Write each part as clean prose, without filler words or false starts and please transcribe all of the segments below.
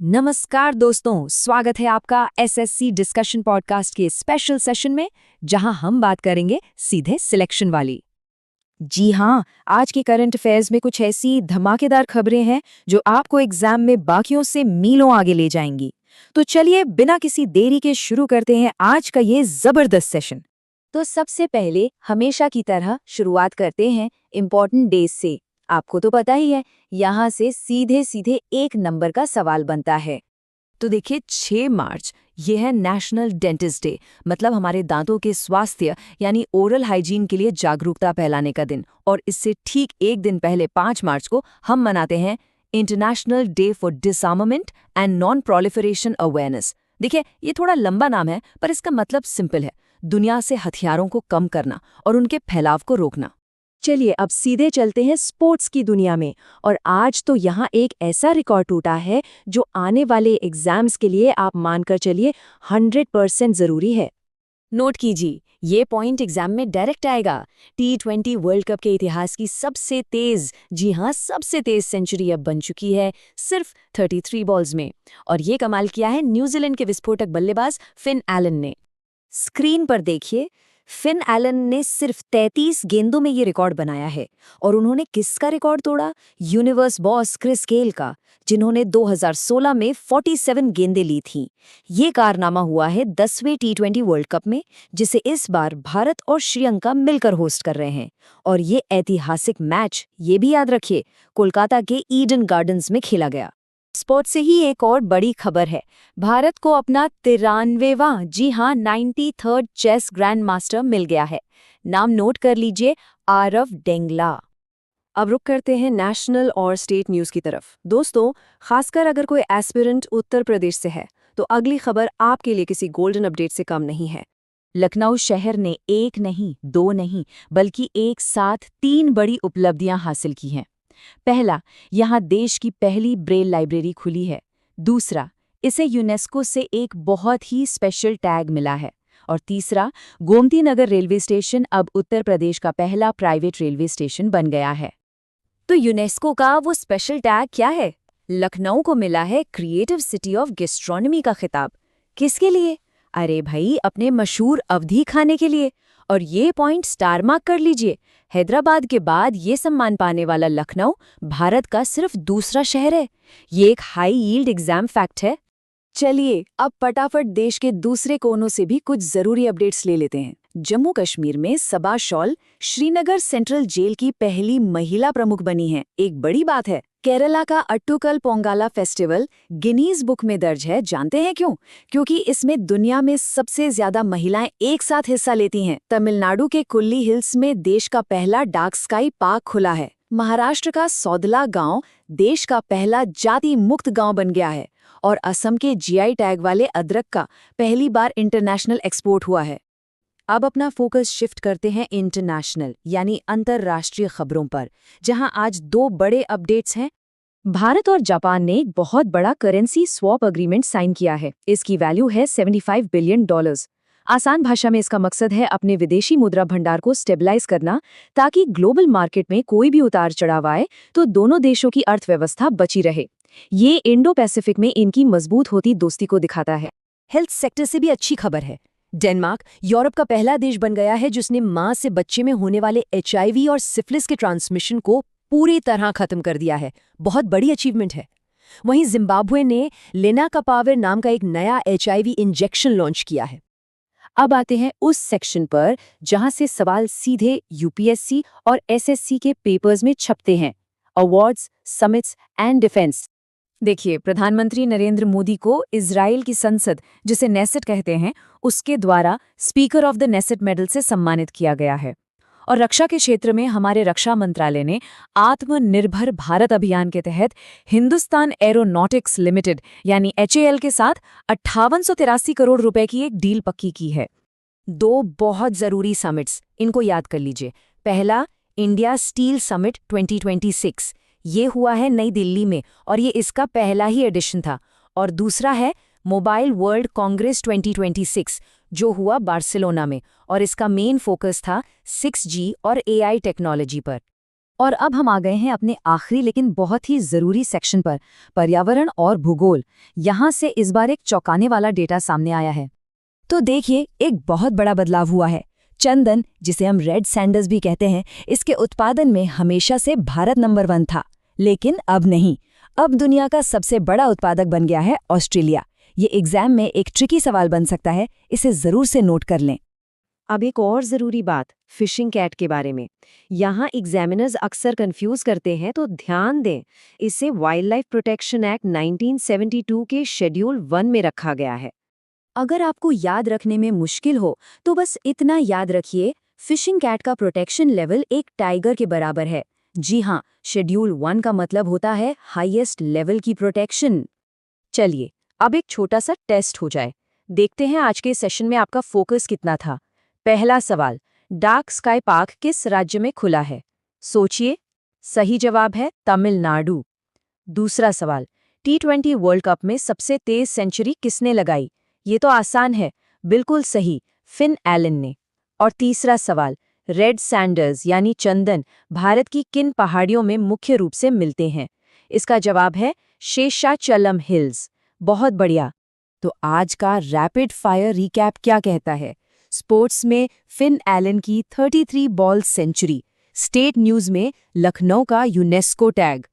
नमस्कार दोस्तों, स्वागत है आपका एसएससी डिस्कशन पॉडकास्ट के स्पेशल सेशन में, जहां हम बात करेंगे सीधे सिलेक्शन वाली। जी हाँ, आज के करंट अफेयर्स में कुछ ऐसी धमाकेदार खबरें हैं जो आपको एग्जाम में बाकियों से मीलों आगे ले जाएंगी। तो चलिए बिना किसी देरी के शुरू करते हैं आज का ये जबरदस्त सेशन। तो सबसे पहले हमेशा की तरह शुरुआत करते हैं इम्पोर्टेंट डेज से। आपको तो पता ही है, यहाँ से सीधे सीधे एक नंबर का सवाल बनता है। तो देखिए 6 मार्च ये है नेशनल डेंटिस्ट डे, मतलब हमारे दांतों के स्वास्थ्य यानी ओरल हाइजीन के लिए जागरूकता फैलाने का दिन। और इससे ठीक एक दिन पहले 5 मार्च को हम मनाते हैं international day for डिसआर्मामेंट and non proliferation awareness. देखिए ये थोड़ा लंबा नाम है, पर इसका मतलब सिंपल है, दुनिया से हथियारों को कम करना और उनके फैलाव को रोकना। चलिए अब सीधे चलते हैं स्पोर्ट्स की दुनिया में। और आज तो यहाँ एक ऐसा रिकॉर्ड टूटा है जो आने वाले एग्जाम्स के लिए आप मानकर चलिए 100% जरूरी है। नोट कीजिए, ये पॉइंट एग्जाम में डायरेक्ट आएगा। T20 वर्ल्ड कप के इतिहास की सबसे तेज, जी हाँ सबसे तेज सेंचुरी अब बन चुकी है सिर्फ 33 बॉल्स में। और ये कमाल किया है न्यूजीलैंड के विस्फोटक बल्लेबाज फिन एलन ने। स्क्रीन पर देखिए, फिन एलन ने सिर्फ 33 गेंदों में ये रिकॉर्ड बनाया है। और उन्होंने किसका रिकॉर्ड तोड़ा? यूनिवर्स बॉस क्रिस गेल का, जिन्होंने 2016 में 47 गेंदें ली थीं। ये कारनामा हुआ है 10वें T20 वर्ल्ड कप में, जिसे इस बार भारत और श्रीलंका मिलकर होस्ट कर रहे हैं। और ये ऐतिहासिक मैच, ये भी याद रखिए, कोलकाता के ईडन गार्डन्स में खेला गया। स्पोर्ट्स से ही एक और बड़ी खबर है, भारत को अपना 93वां, जी हाँ 93rd चेस ग्रैंड मास्टर मिल गया है। नाम नोट कर लीजिए, आरव डेंगला। अब रुक करते हैं नेशनल और स्टेट न्यूज़ की तरफ। दोस्तों, खासकर अगर कोई एस्पिरेंट उत्तर प्रदेश से है तो अगली खबर आपके लिए किसी गोल्डन अपडेट से कम नहीं है। लखनऊ शहर ने एक नहीं, दो नहीं, बल्कि एक साथ 3 बड़ी उपलब्धियां हासिल की हैं। पहला, यहाँ देश की पहली ब्रेल लाइब्रेरी खुली है। दूसरा, इसे यूनेस्को से एक बहुत ही स्पेशल टैग मिला है। और तीसरा, गोमती नगर रेलवे स्टेशन अब उत्तर प्रदेश का पहला प्राइवेट रेलवे स्टेशन बन गया है। तो यूनेस्को का वो स्पेशल टैग क्या है? लखनऊ को मिला है क्रिएटिव सिटी ऑफ गैस्ट्रोनॉमी का खिताब। किसके लिए? अरे भाई, अपने मशहूर अवधी खाने के लिए। और ये पॉइंट स्टार मार्क कर लीजिए, हैदराबाद के बाद ये सम्मान पाने वाला लखनऊ भारत का सिर्फ दूसरा शहर है। ये एक हाई यील्ड एग्जाम फैक्ट है। चलिए अब फटाफट देश के दूसरे कोनों से भी कुछ जरूरी अपडेट्स ले लेते हैं। जम्मू कश्मीर में सबा शॉल श्रीनगर सेंट्रल जेल की पहली महिला प्रमुख बनी है, एक बड़ी बात है। केरला का Attukal Pongala festival Guinness book में दर्ज है। जानते हैं क्यों? क्योंकि इसमें दुनिया में सबसे ज्यादा महिलाएं एक साथ हिस्सा लेती हैं। तमिलनाडु के कुल्ली हिल्स में देश का पहला डार्क स्काई पार्क खुला है। महाराष्ट्र का सौदला गांव देश का पहला जाति मुक्त गांव बन गया है। और असम के जीआई टैग वाले अदरक का पहली बार इंटरनेशनल एक्सपोर्ट हुआ है। अब अपना फोकस शिफ्ट करते हैं इंटरनेशनल यानी अंतर्राष्ट्रीय खबरों पर, जहां आज 2 बड़े अपडेट्स हैं। भारत और जापान ने एक बहुत बड़ा करेंसी स्वैप एग्रीमेंट साइन किया है। इसकी वैल्यू है $75 बिलियन। आसान भाषा में इसका मकसद है अपने विदेशी मुद्रा भंडार को स्टेबलाइज करना, ताकि ग्लोबल मार्केट में कोई भी उतार चढ़ाव आए तो दोनों देशों की अर्थव्यवस्था बची रहे। ये इंडो पैसिफिक में इनकी मजबूत होती दोस्ती को दिखाता है। हेल्थ सेक्टर से भी अच्छी खबर है। डेनमार्क यूरोप का पहला देश बन गया है जिसने मां से बच्चे में होने वाले HIV और सिफिलिस के ट्रांसमिशन को पूरी तरह खत्म कर दिया है। बहुत बड़ी अचीवमेंट है। वहीं जिम्बाब्वे ने लेनाकापावर नाम का एक नया HIV इंजेक्शन लॉन्च किया है। अब आते हैं उस सेक्शन पर जहां से सवाल सीधे UPSC और SSC के पेपर्स में छपते हैं, अवार्ड्स, समिट्स एंड डिफेंस। देखिए, प्रधानमंत्री नरेंद्र मोदी को इजराइल की संसद, जिसे नेसेट कहते हैं, उसके द्वारा speaker of the Knesset medal से सम्मानित किया गया है। और रक्षा के क्षेत्र में हमारे रक्षा मंत्रालय ने आत्मनिर्भर भारत अभियान के तहत हिंदुस्तान एरोनॉटिक्स लिमिटेड यानी HAL के साथ 5883 करोड़ रुपए की एक डील पक्की की है। 2 बहुत जरूरी समिट्स, इनको याद कर लीजिए। पहला, इंडिया स्टील समिट 2026, ये हुआ है नई दिल्ली में और ये इसका पहला ही एडिशन था। और दूसरा है मोबाइल वर्ल्ड कांग्रेस 2026, जो हुआ बार्सिलोना में, और इसका मेन फोकस था 6G और AI टेक्नोलॉजी पर। और अब हम आ गए हैं अपने आखिरी लेकिन बहुत ही जरूरी सेक्शन पर, पर्यावरण और भूगोल। यहाँ से इस बार एक चौंकाने वाला डेटा सामने आया है। तो देखिए, एक बहुत बड़ा बदलाव हुआ है। चंदन, जिसे हम रेड सैंडल्स भी कहते हैं, इसके उत्पादन में हमेशा से भारत नंबर 1 था, लेकिन अब नहीं। अब दुनिया का सबसे बड़ा उत्पादक बन गया है ऑस्ट्रेलिया। ये एग्जाम में एक ट्रिकी सवाल बन सकता है, इसे जरूर से नोट कर लें। अब एक और ज़रूरी बात फिशिंग कैट के बारे में। यहाँ एग्जामिनर्स अक्सर कंफ्यूज करते हैं, तो ध्यान दें, इसे वाइल्ड लाइफ प्रोटेक्शन एक्ट 1972 के शेड्यूल 1 में रखा गया है। अगर आपको याद रखने में मुश्किल हो तो बस इतना याद रखिए, फिशिंग कैट का प्रोटेक्शन लेवल एक टाइगर के बराबर है। जी हाँ, शेड्यूल 1 का मतलब होता है हाईएस्ट लेवल की प्रोटेक्शन। चलिए, अब एक छोटा सा टेस्ट हो जाए। देखते हैं आज के सेशन में आपका फोकस कितना था। पहला सवाल, डार्क स्काई पार्क किस राज्य में खुला है? सोचिए। सही जवाब है तमिलनाडु। दूसरा सवाल, T20 वर्ल्ड कप में सबसे तेज सेंचुरी किसने लगाई? ये तो आसान है, बिल्कुल सही, फिन एलन ने। और तीसरा सवाल, रेड सैंडर्स यानी चंदन भारत की किन पहाड़ियों में मुख्य रूप से मिलते हैं? इसका जवाब है शेषाचलम हिल्स। बहुत बढ़िया। तो आज का रैपिड फायर रिकैप क्या कहता है? स्पोर्ट्स में फिन एलन की 33 बॉल सेंचुरी, स्टेट न्यूज में लखनऊ का यूनेस्को टैग,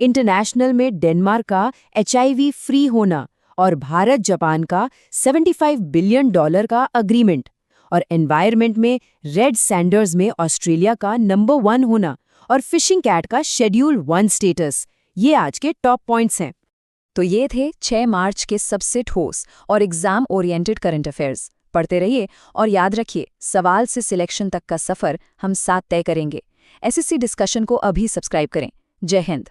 इंटरनेशनल में डेनमार्क का HIV फ्री होना और भारत जापान का $75 बिलियन का अग्रीमेंट, और एनवायरनमेंट में रेड सैंडर्स में ऑस्ट्रेलिया का नंबर 1 होना और फिशिंग कैट का शेड्यूल 1 स्टेटस। ये आज के टॉप पॉइंट्स हैं। तो ये थे 6 मार्च के सबसे ठोस और एग्जाम ओरिएंटेड करंट अफेयर्स। पढ़ते रहिए और याद रखिए, सवाल से सिलेक्शन तक का सफर हम साथ तय करेंगे। SSC डिस्कशन को अभी सब्सक्राइब करें। जय हिंद।